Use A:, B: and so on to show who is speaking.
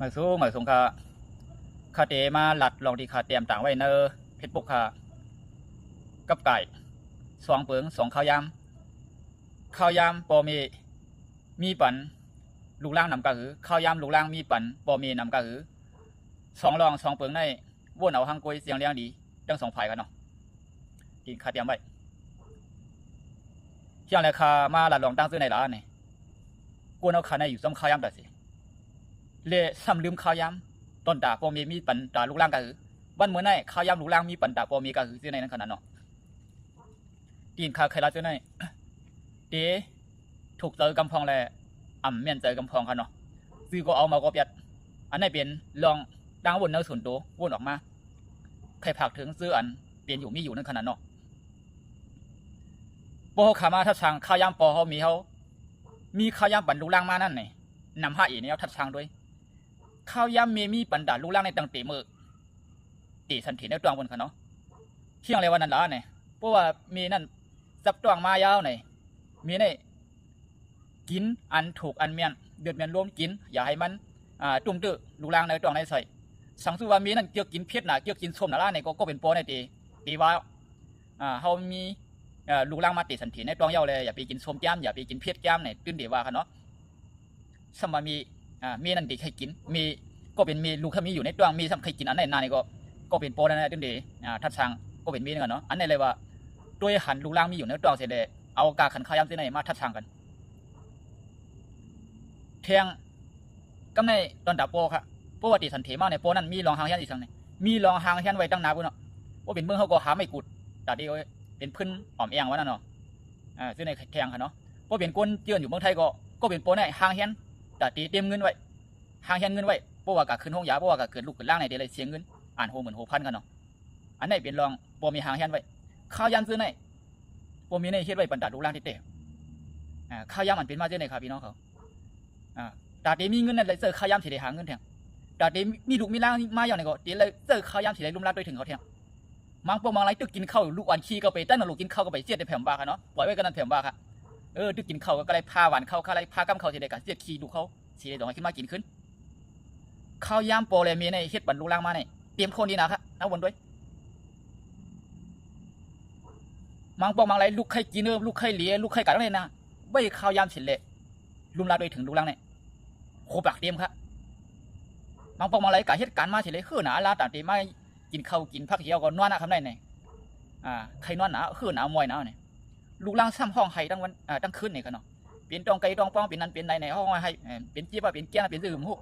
A: หมายสูงค่ะคาเตมาหลัดลองที่คาเตรียมต่างไว้เนอเพชรบุกค่ะกับไก่สองเปิงสองข้าวยำปอมีปันลูกล่างนำกะหือข้าวยำลูกล่างมีปันปอมีนำกะหือสองรองสองเปิงในวนเอาหังกวยเสียงเลี้ยงดีทั้งสองฝ่ายกันเนาะกินคาเตรียมไว้เที่ยงเลยคามาหลัดลองตั้งซื้อในร้านนี่กวนเอาขาในอยู่ซ้ำข้าวยำแต่สิเละซ้ำลืมข้าวยำต้นตาปอมีปันตาลูกล่างกะหือวันเมื่อไงข้าวยำลูกล่างมีปันตาปอมีกะหือซื้อในนั้นขนาดเนาะกินคาใครรัดซื้อในเดถูกเจอกำพองแลเมียนเจอกำพองค่ะเนาะซื้อก็เอามาก็เปียดอันไหนเป็นลองดังวนเนื้อส่วนตัววนออกมาใครผักถึงซื้ออันเปลี่ยนอยู่มีอยู่นั่นขนาดเนาะปอขามาทัดช่างข้าวยำปอเขามีข้าวยำปั่นลูกล่างมานั่นไงนำห้าอีเนี่ยทัดช่างด้วยข้าวยำมีปั่นด่าลูกล่างในตังเตมือตีสันถิในตัวบนค่ะเนาะเที่ยงเลยวันนั้นละเนี่ยเพราะว่ามีนั่นจับตัวมายาวเนี่ยมีในกินอันถูกอันเมียนเดือดเมียนรวมกินอย่าให้มันตุ่มตื้อลูกล่างในตัวในใส่สังสุวามีนั่นเกี่ยวกินเพี้ยนน่ะเกี่ยวกินส้มน่ะล่ะเนี่ยก็เป็นโปในตีว่าเขามีลูกล่างมาติสันถิในตัวเยาเลยอย่าไปกินส้มแก้มอย่าไปกินเพี้ยนแก้มเนี่ยตื่นเดี๋ยวว่าค่ะเนาะสมัยมีนั่นตีใครกินมีก็เป็นมีลูกเขามีอยู่ในตัวมีสำใครกินอันไหนนานนี่ก็เป็นโปนั่นแหละตื่นเดี๋ยวทัดช่างก็เป็นมีนึงเนาะอันไหนเลยว่าด้วยหันลูกล่างมีอยู่ในตัวเสร็จเลยเอากาขันข้าวยำที่ไหนมาทัดช่างกันเทียงกำในตอนดับโปค่ะปกติสันเถมาในโปนั้นมีรองหางเฮียนอีกครั้งนึงมีรองหางเฮียนไว้ตั้งนานพุ่นเนาะว่าเป็นเมืองเขาก็หาไม่กุดแต่ที่เป็นพื้นอ่อมเอียงวะนั่นเนาะซึ่งในแทงค่ะเนาะว่าเป็นก้นเจือนอยู่เมืองไทยก็เป็นโปในหางเฮียนแต่ตีเตรียมเงินไว้หางเฮียนเงินไว้เพราะว่ากะขึ้นห้องยาเพราะว่ากะเกิดลูกเกิดล่างในเดี๋ยวเลยเสียเงินอ่านโหเหมือนโหพันกันเนาะอันไหนเป็นรองโปมีหางเฮียนไว้ข้าวยำซื้อในโปมีในเฮ็ดไว้บรรดาลูกล่างที่เตะข้าวยำมันเป็นมาเจ้าในครับพี่น้องเขาดาเดมีเงินนั่นเลยเจอข้าวยำสิได้หาเงินแทงดาเดมีลูกมีล่างมาอย่างไรก็เดี๋ยวเลยเจอข้าวยำสิได้ลุ่มรัดด้วยถึงเขาแทงมังปองมังไรตึกกินข้าวลูกอ่อนขี้ก็ไปตั้งแต่ลูกกินข้าวก็ไปเสียดในแผ่นบาค่ะเนาะปล่อยไว้กันนั่นแผ่นบาค่ะตึกกินข้าวก็เลยพาหวานข้าวอะไรพากำข้าวสิได้กันเสียดขี้ดูเขาสิได้ดองขึ้นมากินขึ้นข้าวยำโปเลยมีในเฮ็ดบรรลุล่างมาในเตรียมคนดีนะครับเอาวนด้วยมังปองมังไรลูกไข่กินลูกไข่เหลียลูกไข่กัดอะไรนะใบข้าวยำสิเลยลุ่มรัดด้วยถึงลูกล่างเนี่ยโคปักเตรียมครับบางปองมาไรกะเฮ็ดการมาเฉยเลยคือหนาลาตัดตีไม่กินข้าวกินผักเหี่ยวก็นวดนะคำนั้นเนี่ยใครนวดหนาคือหนามวยหนาเนี่ยลูกล่างซ้ำห้องไห้ตั้งวันตั้งคืนเนี่ยกันเนาะเป็นตองไก่ตองปองเป็นนั้นเป็นใดในห้องให้เป็นจี๊บเป็นเกี้ยเป็นซื่อมหุ